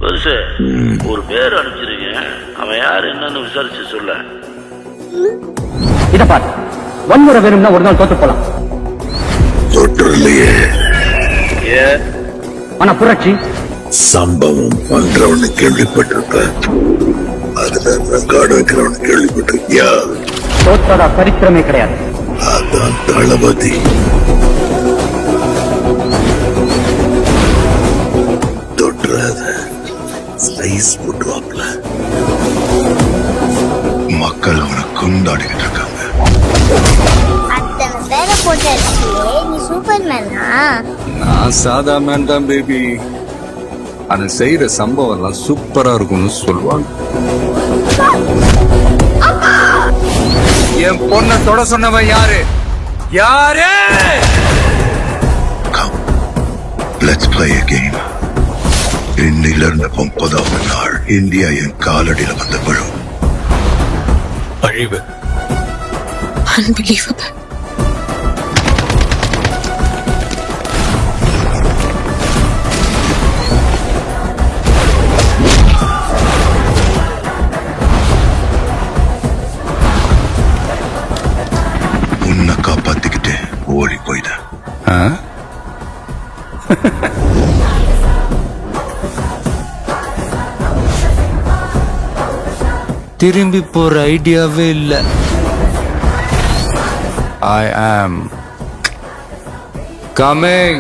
பெருசு ஒரு பேர் அனுப்பிச்சிருக்கேன், அவன் யார் என்னன்னு விசாரிச்சு சொல்ல. இத பாரு, வன்முறை வேணும்னா ஒரு நாள் தோத்து போலாம். ஆனா புரட்சி சம்பவம் பண்றவனு கேள்விப்பட்டிருப்பேன், அதுல ரெக்கார்டு வைக்கிறவனு கேள்விப்பட்டிருக்கியா? தோத்ததா சரித்திரமே கிடையாது. அதான் தளபதி. தொற்றாத சைஸ் போட்டுவாப்ல. மக்கள் அவனை கொண்டாடிக்கிட்டு இருக்காங்க. அத்தனை பேரை போட்டாச்சு, நீ சூப்பர்மேனா? நான் சாதா மேன் தான் பேபி. அது செய்யற சம்பவம் எல்லாம் சூப்பரா இருக்கும்னு சொல்லுவாங்க. என் பொண்ணை தொட சொன்னவன் யாரு? யாரு? Come, let's play a game. இன்னில இருந்து 30வது நாள் இந்தியா என் காலடியில வந்த விழும். அழிவு. Unbelievable. உன்னை காப்பாத்திக்கிட்டு ஓடி போயிட்ட. திரும்பி போற ஐடியாவே இல்ல. I am coming.